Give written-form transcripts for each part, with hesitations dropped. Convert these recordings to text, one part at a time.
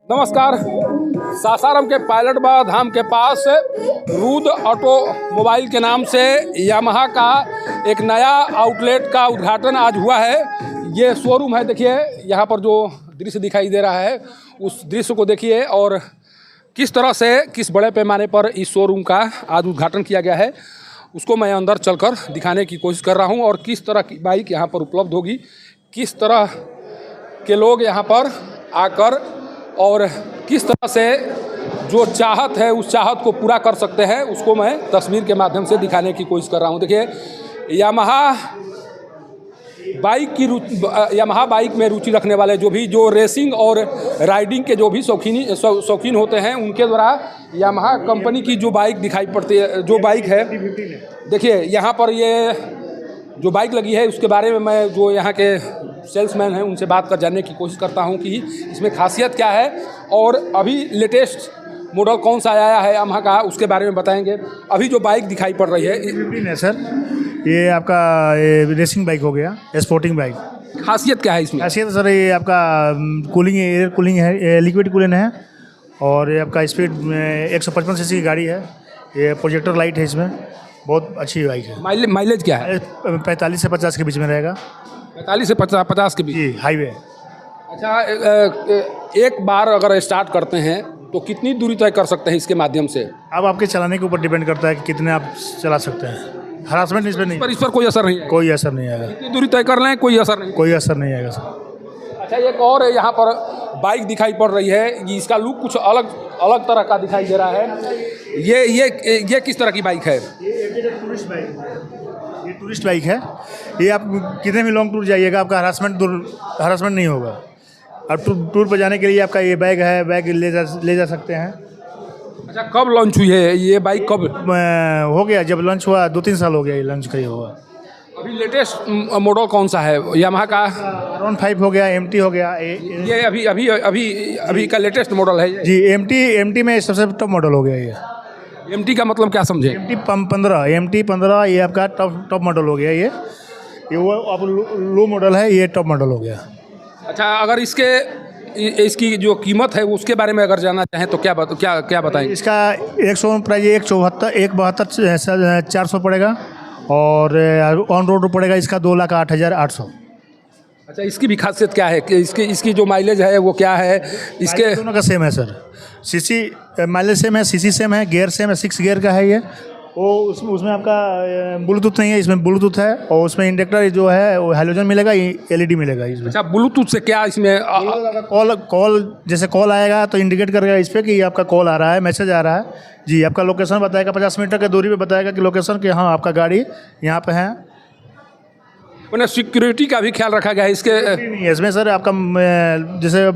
नमस्कार। सासाराम के पायलट बाबा धाम के पास रूद ऑटोमोबाइल के नाम से यामाहा का एक नया आउटलेट का उद्घाटन आज हुआ है। ये शोरूम है, देखिए यहाँ पर जो दृश्य दिखाई दे रहा है उस दृश्य को देखिए और किस तरह से किस बड़े पैमाने पर इस शोरूम का आज उद्घाटन किया गया है उसको मैं अंदर चलकर दिखाने की कोशिश कर रहा हूँ और किस तरह की बाइक यहाँ पर उपलब्ध होगी, किस तरह के लोग यहाँ पर आकर और किस तरह से जो चाहत है उस चाहत को पूरा कर सकते हैं उसको मैं तस्वीर के माध्यम से दिखाने की कोशिश कर रहा हूँ। देखिए यामाहा बाइक में रुचि रखने वाले जो रेसिंग और राइडिंग के जो भी शौकीन होते हैं उनके द्वारा यामाहा कंपनी की जो बाइक दिखाई पड़ती है, जो बाइक है देखिए यहाँ पर ये जो बाइक लगी है उसके बारे में मैं जो यहाँ के सेल्समैन हैं उनसे बात कर जानने की कोशिश करता हूँ कि इसमें खासियत क्या है और अभी लेटेस्ट मॉडल कौन सा आया है यामाहा का उसके बारे में बताएंगे। अभी जो बाइक दिखाई पड़ रही है 15 है सर, ये आपका रेसिंग बाइक हो गया, स्पोर्टिंग बाइक। खासियत क्या है इसमें? खासियत सर ये आपका कूलिंग एयर कूलिंग है, लिक्विड कूलिंग है और ये आपका स्पीड 155 सीसी की गाड़ी है। ये प्रोजेक्टर लाइट है, इसमें बहुत अच्छी बाइक है। माइलेज क्या है? 45 से 50 के बीच में रहेगा। 45 से 50 के बीच? जी, हाईवे। अच्छा, एक बार अगर स्टार्ट करते हैं तो कितनी दूरी तय कर सकते हैं इसके माध्यम से? अब आपके चलाने के ऊपर डिपेंड करता है कि कितने आप चला सकते हैं। हरासमेंट इस पर नहीं, इस पर कोई असर नहीं है? कोई असर नहीं आएगा। कितनी दूरी तय कर लें कोई असर नहीं? कोई असर नहीं आएगा सर। अच्छा, एक और यहाँ पर बाइक दिखाई पड़ रही है, इसका लुक कुछ अलग तरह का दिखाई दे रहा है। ये किस तरह की बाइक है? ये टूरिस्ट बाइक है। ये आप कितने भी लॉन्ग टूर जाइएगा आपका हरासमेंट नहीं होगा। अब टूर पर जाने के लिए आपका ये बैग है, बैग ले जा सकते हैं। अच्छा, कब लॉन्च हुई है ये बाइक? कब हो गया? जब लॉन्च हुआ 2-3 साल हो गया ये लॉन्च का हुआ। अभी लेटेस्ट मॉडल कौन सा है यामाहा का? R15 हो गया, MT हो गया। ये अभी का लेटेस्ट मॉडल है जी। MT में सबसे टॉप मॉडल हो गया ये। MT का मतलब क्या समझे? MT 15 ये आपका टॉप मॉडल हो गया। ये वो आप लो मॉडल है, ये टॉप मॉडल हो गया। अच्छा, अगर इसकी जो कीमत है उसके बारे में अगर जानना चाहें तो क्या बताएंगे? इसका 100 प्राइस 172 400 पड़ेगा और ऑन रोड पड़ेगा इसका 2,08,800। अच्छा, इसकी भी खासियत क्या है कि इसकी जो माइलेज है वो क्या है? इसके दोनों का सेम है सर। सीसी माइलेज सेम है, सीसी सेम है, गियर सेम है, 6 गियर का है ये। वो उसमें आपका ब्लूटूथ नहीं है, इसमें ब्लूटूथ है और उसमें इंडिकेटर जो है वो हैलोजन मिलेगा, LED मिलेगा इसमें। अच्छा, ब्लूटूथ से क्या इसमें कॉल जैसे कॉल आएगा तो इंडिकेट करेगा इस पर कि आपका कॉल आ रहा है, मैसेज आ रहा है जी। आपका लोकेशन बताएगा, 50 मीटर की दूरी पे बताएगा कि लोकेशन कि हाँ आपका गाड़ी यहाँ पे है। मैंने सिक्योरिटी का भी ख्याल रखा गया है इसके? नहीं है इसमें सर। आपका जैसे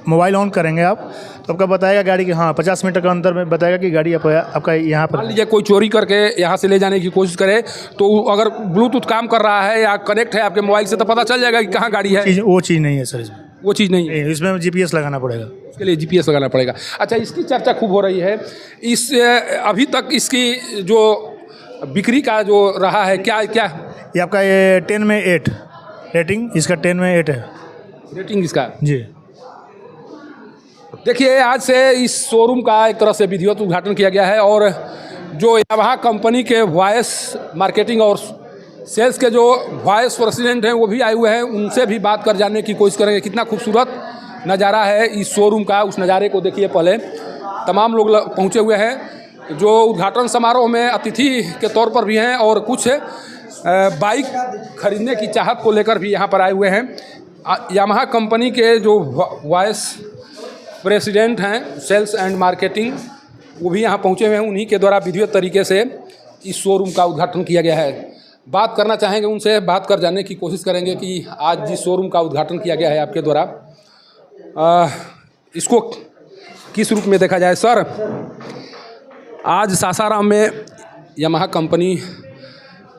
मोबाइल ऑन करेंगे आप तो आपका बताएगा गाड़ी कि हाँ 50 मीटर का अंतर में बताएगा कि गाड़ी आपका यहाँ पर। मान लीजिए कोई चोरी करके यहाँ से ले जाने की कोशिश करे तो अगर ब्लूटूथ काम कर रहा है या कनेक्ट है आपके मोबाइल से तो पता चल जाएगा कि कहाँ गाड़ी है? वो चीज़ नहीं है सर इसमें। वो चीज़ नहीं है इसमें GPS लगाना पड़ेगा। उसके लिए GPS लगाना पड़ेगा। अच्छा, इसकी चर्चा खूब हो रही है। अभी तक इसकी जो बिक्री का जो रहा है क्या ये आपका ये 10 में 8 रेटिंग, इसका 10 में 8 है रेटिंग इसका जी। देखिए, आज से इस शोरूम का एक तरह से विधिवत उद्घाटन किया गया है और जो यामाहा कंपनी के वॉइस मार्केटिंग और सेल्स के जो वॉइस प्रेसिडेंट हैं वो भी आए हुए हैं। उनसे भी बात कर जानने की कोशिश करेंगे कितना खूबसूरत नज़ारा है इस शोरूम का। उस नज़ारे को देखिए। पहले तमाम लोग पहुँचे हुए हैं जो उद्घाटन समारोह में अतिथि के तौर पर भी हैं और कुछ बाइक खरीदने की चाहत को लेकर भी यहाँ पर आए हुए हैं। यामाहा कंपनी के जो वॉइस प्रेसिडेंट हैं सेल्स एंड मार्केटिंग वो भी यहाँ पहुँचे हुए हैं। उन्हीं के द्वारा विधिवत तरीके से इस शोरूम का उद्घाटन किया गया है। बात करना चाहेंगे उनसे, बात कर जानने की कोशिश करेंगे कि आज जिस शोरूम का उद्घाटन किया गया है आपके द्वारा इसको किस रूप में देखा जाए। सर, आज सासाराम में यामाहा कंपनी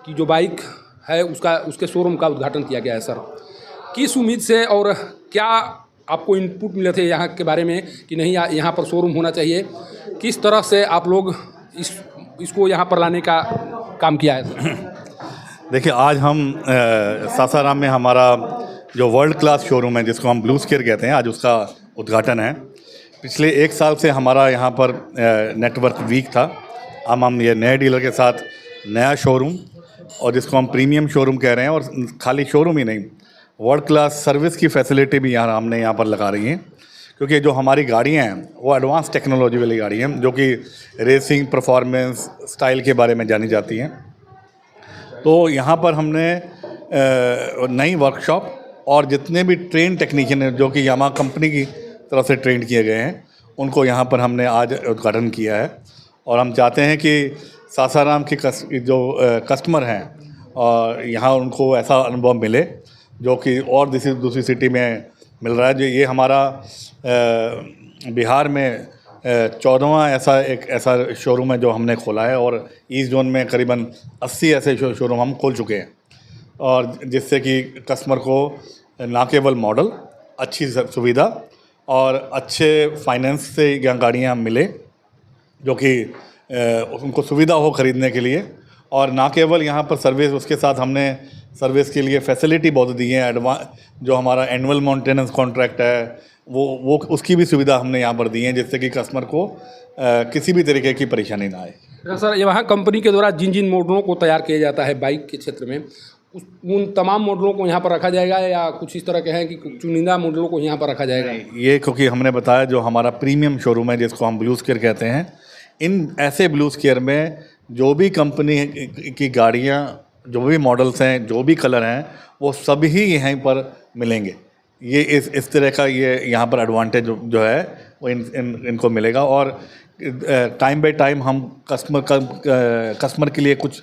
की जो बाइक है उसके शोरूम का उद्घाटन किया गया है। सर, किस उम्मीद से और क्या आपको इनपुट मिले थे यहाँ के बारे में कि नहीं यहाँ पर शोरूम होना चाहिए? किस तरह से आप लोग इसको यहाँ पर लाने का काम किया है? देखिए, आज हम सासाराम में हमारा जो वर्ल्ड क्लास शोरूम है जिसको हम ब्लू स्केयर कहते हैं, आज उसका उद्घाटन है। पिछले 1 साल से हमारा यहाँ पर नेटवर्क वीक था। अब हम ये नए डीलर के साथ नया शोरूम, और जिसको हम प्रीमियम शोरूम कह रहे हैं, और खाली शोरूम ही नहीं, वर्ल्ड क्लास सर्विस की फैसिलिटी भी हमने यहाँ पर लगा रही हैं, क्योंकि जो हमारी गाड़ियाँ हैं वो एडवांस टेक्नोलॉजी वाली गाड़ी हैं, जो कि रेसिंग, परफॉर्मेंस, स्टाइल के बारे में जानी जाती हैं। तो यहाँ पर हमने नई वर्कशॉप और जितने भी ट्रेन टेक्नीशियन हैं जो कि यामाहा कंपनी की तरफ से ट्रेन किए गए हैं, उनको यहाँ पर हमने आज उद्घाटन किया है। और हम चाहते हैं कि सासाराम के जो कस्टमर हैं, और यहाँ उनको ऐसा अनुभव मिले जो कि और दूसरी सिटी में मिल रहा है। जो ये हमारा बिहार में 14वां ऐसा शोरूम है जो हमने खोला है, और ईस्ट जोन में करीबन 80 ऐसे शोरूम हम खोल चुके हैं, और जिससे कि कस्टमर को ना केवल मॉडल, अच्छी सुविधा और अच्छे फाइनेंस से गाड़ियाँ मिले, जो कि उनको सुविधा हो ख़रीदने के लिए। और ना केवल यहाँ पर सर्विस, उसके साथ हमने सर्विस के लिए फैसिलिटी बहुत दी है। जो हमारा एनुअल मेंटेनेंस कॉन्ट्रैक्ट है वो उसकी भी सुविधा हमने यहाँ पर दी है, जिससे कि कस्टमर को किसी भी तरीके की परेशानी ना आए। सर, यहाँ कंपनी के द्वारा जिन जिन मॉडलों को तैयार किया जाता है बाइक के क्षेत्र में, उन तमाम मॉडलों को यहाँ पर रखा जाएगा, या कुछ इस तरह के हैं कि चुनिंदा मॉडलों को यहाँ पर रखा जाएगा? ये क्योंकि हमने बताया जो हमारा प्रीमियम शोरूम है, जिसको हम ब्लू स्केयर कहते हैं, इन ऐसे ब्लू स्केयर में जो भी कंपनी की गाड़ियाँ, जो भी मॉडल्स हैं, जो भी कलर हैं, वो सभी यहीं पर मिलेंगे। ये इस तरह का ये यहाँ पर एडवांटेज जो है वो इनको मिलेगा। और टाइम बाय टाइम हम कस्टमर के लिए कुछ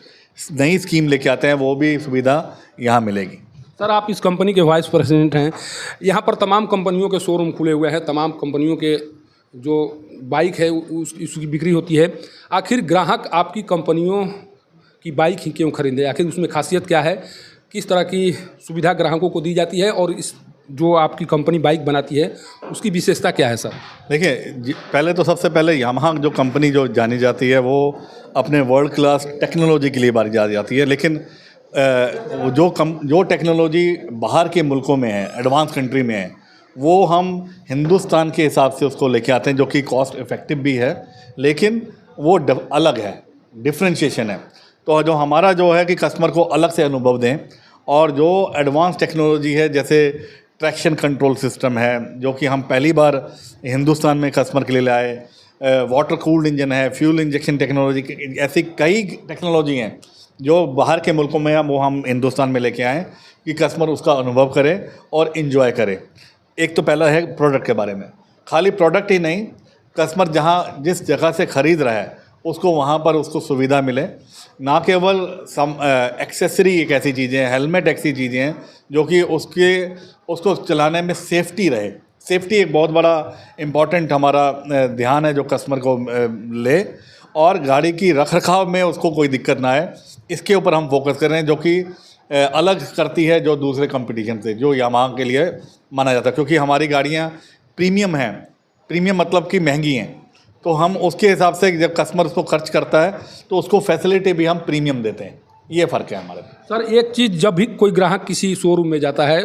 नई स्कीम लेके आते हैं, वो भी सुविधा यहाँ मिलेगी। सर, आप इस कंपनी के वाइस प्रेसिडेंट हैं। यहाँ पर तमाम कंपनियों के शोरूम खुले हुए हैं, तमाम कंपनियों के जो बाइक है उसकी बिक्री होती है। आखिर ग्राहक आपकी कंपनियों की बाइक ही क्यों खरीदे? आखिर उसमें खासियत क्या है? किस तरह की सुविधा ग्राहकों को दी जाती है, और इस जो आपकी कंपनी बाइक बनाती है उसकी विशेषता क्या है? सर देखिए, पहले तो सबसे पहले यामाहा जो कंपनी जो जानी जाती है वो अपने वर्ल्ड क्लास टेक्नोलॉजी के लिए जानी जाती है। लेकिन जो टेक्नोलॉजी बाहर के मुल्कों में है, एडवांस कंट्री में है, वो हम हिंदुस्तान के हिसाब से उसको लेके आते हैं, जो कि कॉस्ट इफ़ेक्टिव भी है, लेकिन वो अलग है, डिफ्रेंशिएशन है। तो जो हमारा जो है कि कस्टमर को अलग से अनुभव दें, और जो एडवांस टेक्नोलॉजी है, जैसे ट्रैक्शन कंट्रोल सिस्टम है, जो कि हम पहली बार हिंदुस्तान में कस्टमर के लिए लाए, वाटर कूल्ड इंजन है, फ्यूल इंजेक्शन टेक्नोलॉजी, ऐसी कई टेक्नोलॉजी हैं जो बाहर के मुल्कों में है, वो हम हिंदुस्तान में लेके आएँ कि कस्टमर उसका अनुभव करे और इन्जॉय करे। एक तो पहला है प्रोडक्ट के बारे में, खाली प्रोडक्ट ही नहीं, कस्टमर जिस जगह से ख़रीद रहा है उसको वहाँ पर उसको सुविधा मिले। ना केवल एक्सेसरी एक ऐसी चीज़ें हैं, हेलमेट ऐसी चीज़ें हैं जो कि उसको चलाने में सेफ्टी रहे। सेफ्टी एक बहुत बड़ा इम्पॉर्टेंट हमारा ध्यान है जो कस्टमर को ले, और गाड़ी की रख रखाव में उसको कोई दिक्कत ना आए, इसके ऊपर हम फोकस कर रहे हैं, जो कि अलग करती है जो दूसरे कंपटीशन से, जो यामाहा के लिए माना जाता है। क्योंकि हमारी गाड़ियाँ प्रीमियम हैं, प्रीमियम मतलब कि महंगी हैं, तो हम उसके हिसाब से जब कस्टमर उसको खर्च करता है तो उसको फैसिलिटी भी हम प्रीमियम देते हैं। ये फ़र्क है हमारे। सर, एक चीज़, जब भी कोई ग्राहक किसी शोरूम में जाता है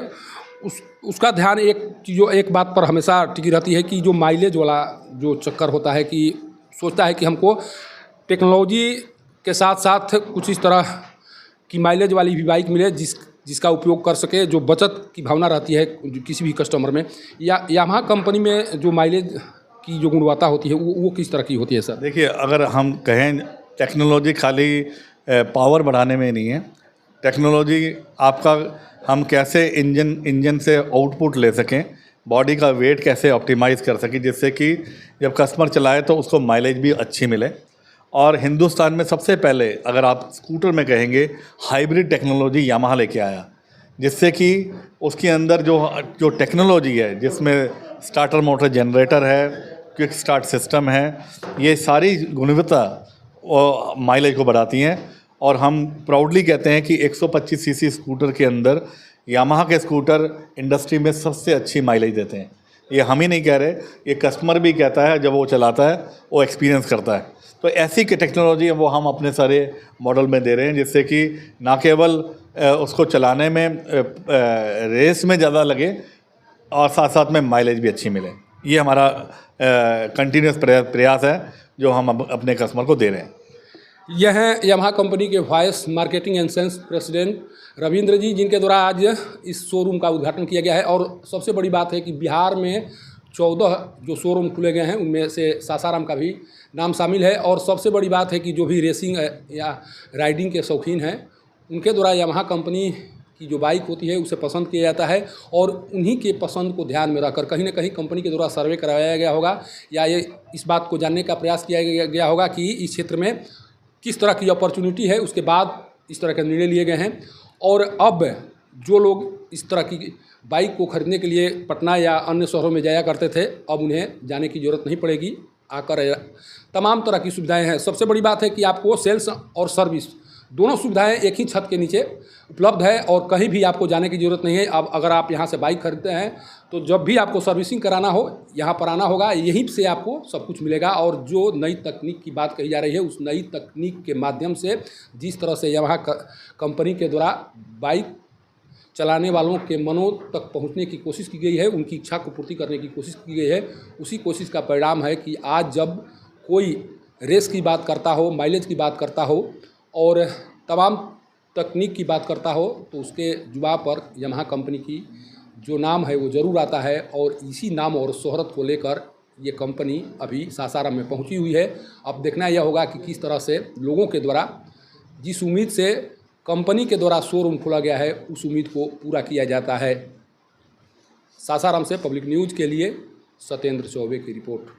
उसका ध्यान एक बात पर हमेशा टिकी रहती है कि जो माइलेज वाला जो चक्कर होता है, कि सोचता है कि हमको टेक्नोलॉजी के साथ साथ कुछ इस तरह की माइलेज वाली भी बाइक मिले जिसका उपयोग कर सके, जो बचत की भावना रहती है किसी भी कस्टमर में। यामाहा कंपनी में जो माइलेज की जो गुणवत्ता होती है वो किस तरह की होती है? सर देखिए, अगर हम कहें टेक्नोलॉजी खाली पावर बढ़ाने में नहीं है, टेक्नोलॉजी आपका हम कैसे इंजन से आउटपुट ले सकें, बॉडी का वेट कैसे ऑप्टिमाइज़ कर सकें, जिससे कि जब कस्टमर चलाए तो उसको माइलेज भी अच्छी मिले। और हिंदुस्तान में सबसे पहले अगर आप स्कूटर में कहेंगे, हाइब्रिड टेक्नोलॉजी यामाहा लेके आया, जिससे कि उसके अंदर जो टेक्नोलॉजी है, जिसमें स्टार्टर मोटर जनरेटर है, क्विक स्टार्ट सिस्टम है, ये सारी गुणवत्ता और माइलेज को बढ़ाती हैं। और हम प्राउडली कहते हैं कि 125 सीसी स्कूटर के अंदर यामाहा के स्कूटर इंडस्ट्री में सबसे अच्छी माइलेज देते हैं। ये हम ही नहीं कह रहे, ये कस्टमर भी कहता है, जब वो चलाता है वो एक्सपीरियंस करता है। तो ऐसी की टेक्नोलॉजी वो हम अपने सारे मॉडल में दे रहे हैं, जिससे कि ना केवल उसको चलाने में रेस में ज़्यादा लगे और साथ साथ में माइलेज भी अच्छी मिले। ये हमारा कंटिन्यूस प्रयास है जो हम अपने कस्टमर को दे रहे हैं। यह हैं यामाहा कंपनी के vice marketing and sales president Ravindra ji, जिनके द्वारा आज इस शोरूम का उद्घाटन किया गया है। और सबसे बड़ी बात है कि बिहार में 14 जो शोरूम खुले गए हैं उनमें से सासाराम का भी नाम शामिल है। और सबसे बड़ी बात है कि जो भी रेसिंग या राइडिंग के शौकीन हैं उनके द्वारा यामाहा कंपनी की जो बाइक होती है उसे पसंद किया जाता है। और उन्हीं के पसंद को ध्यान में रखकर कहीं ना कहीं कंपनी के द्वारा सर्वे कराया गया होगा या ये इस बात को जानने का प्रयास किया गया होगा कि इस क्षेत्र में किस तरह की अपॉर्चुनिटी है, उसके बाद इस तरह के निर्णय लिए गए हैं। और अब जो लोग इस तरह की बाइक को खरीदने के लिए पटना या अन्य शहरों में जाया करते थे, अब उन्हें जाने की ज़रूरत नहीं पड़ेगी। आकर तमाम तरह की सुविधाएं हैं। सबसे बड़ी बात है कि आपको सेल्स और सर्विस दोनों सुविधाएं एक ही छत के नीचे उपलब्ध है और कहीं भी आपको जाने की ज़रूरत नहीं है। अब अगर आप यहाँ से बाइक खरीदते हैं तो जब भी आपको सर्विसिंग कराना हो यहाँ पर आना होगा, यहीं से आपको सब कुछ मिलेगा। और जो नई तकनीक की बात कही जा रही है उस नई तकनीक के माध्यम से जिस तरह से यामाहा कंपनी के द्वारा बाइक चलाने वालों के मनों तक पहुंचने की कोशिश की गई है, उनकी इच्छा को पूर्ति करने की कोशिश की गई है, उसी कोशिश का परिणाम है कि आज जब कोई रेस की बात करता हो, माइलेज की बात करता हो और तमाम तकनीक की बात करता हो तो उसके जुबान पर यामाहा कंपनी की जो नाम है वो ज़रूर आता है। और इसी नाम और शोहरत को लेकर ये कंपनी अभी सासाराम में पहुंची हुई है। अब देखना यह होगा कि किस तरह से लोगों के द्वारा जिस उम्मीद से कंपनी के द्वारा शोरूम खोला गया है उस उम्मीद को पूरा किया जाता है। सासाराम से पब्लिक न्यूज़ के लिए सत्येंद्र चौबे की रिपोर्ट।